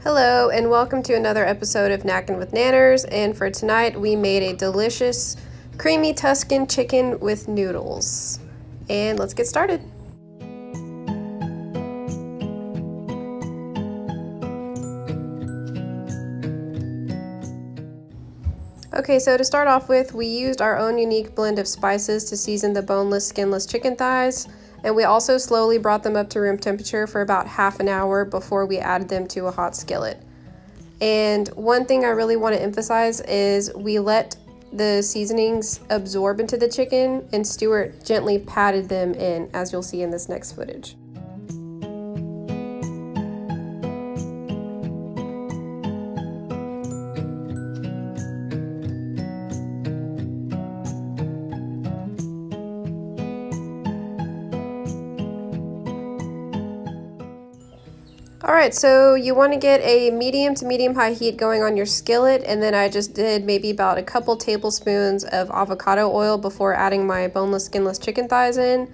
Hello and welcome to another episode of Nackin with Nanners, and for tonight we made a delicious creamy Tuscan chicken with noodles. And let's get started. Okay, so to start off with, we used our own unique blend of spices to season the boneless, skinless chicken thighs, and we also slowly brought them up to room temperature for about half an hour before we added them to a hot skillet. And one thing I really want to emphasize is we let the seasonings absorb into the chicken, and Stuart gently patted them in, as you'll see in this next footage. Alright, so you want to get a medium to medium high heat going on your skillet, and then I just did maybe about a couple tablespoons of avocado oil before adding my boneless, skinless chicken thighs in.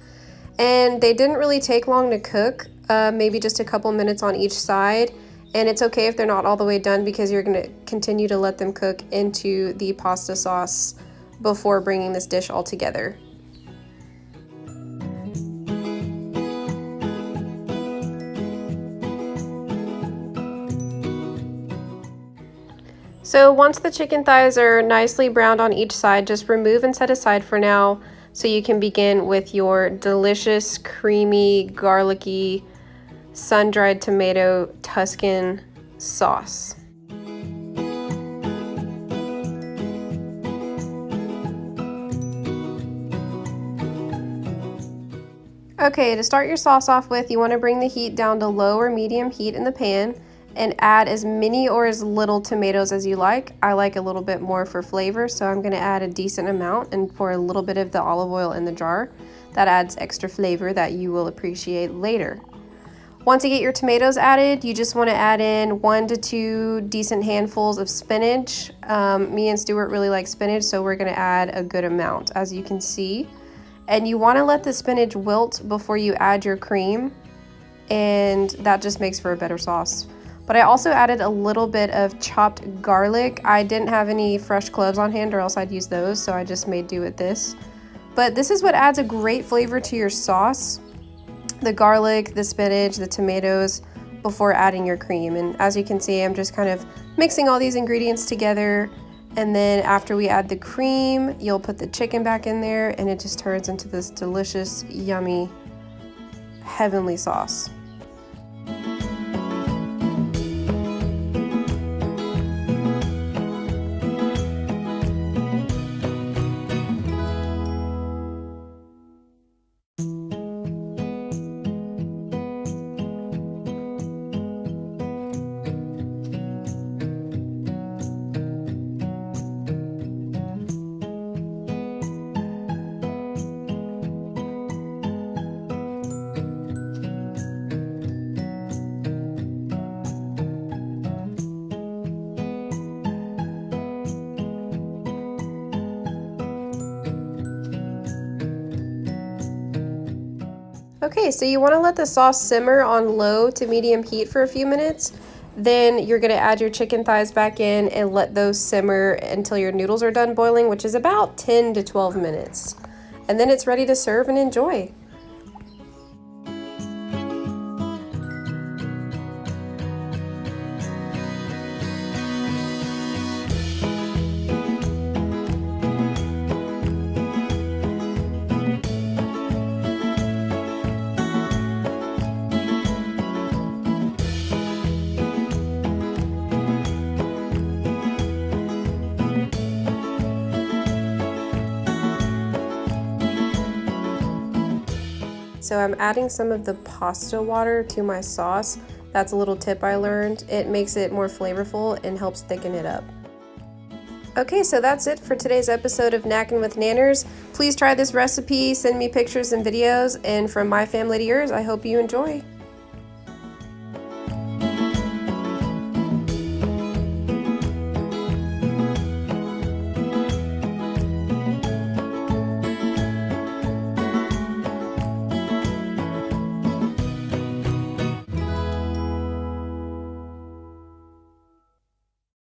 And they didn't really take long to cook, maybe just a couple minutes on each side. And it's okay if they're not all the way done because you're going to continue to let them cook into the pasta sauce before bringing this dish all together. So once the chicken thighs are nicely browned on each side, just remove and set aside for now so you can begin with your delicious, creamy, garlicky, sun-dried tomato Tuscan sauce. Okay, to start your sauce off with, you want to bring the heat down to low or medium heat in the pan and add as many or as little tomatoes as you like. I like a little bit more for flavor, so I'm gonna add a decent amount and pour a little bit of the olive oil in the jar. That adds extra flavor that you will appreciate later. Once you get your tomatoes added, you just wanna add in 1 to 2 decent handfuls of spinach. Me and Stuart really like spinach, so we're gonna add a good amount, as you can see. And you wanna let the spinach wilt before you add your cream, and that just makes for a better sauce. But I also added a little bit of chopped garlic. I didn't have any fresh cloves on hand or else I'd use those, so I just made do with this. But this is what adds a great flavor to your sauce: the garlic, the spinach, the tomatoes, before adding your cream. And as you can see, I'm just kind of mixing all these ingredients together. And then after we add the cream, you'll put the chicken back in there, and it just turns into this delicious, yummy, heavenly sauce. Okay, so you want to let the sauce simmer on low to medium heat for a few minutes. Then you're going to add your chicken thighs back in and let those simmer until your noodles are done boiling, which is about 10 to 12 minutes. And then it's ready to serve and enjoy. So I'm adding some of the pasta water to my sauce. That's a little tip I learned. It makes it more flavorful and helps thicken it up. Okay, so that's it for today's episode of Nackin with Nanners. Please try this recipe, send me pictures and videos, and from my family to yours, I hope you enjoy.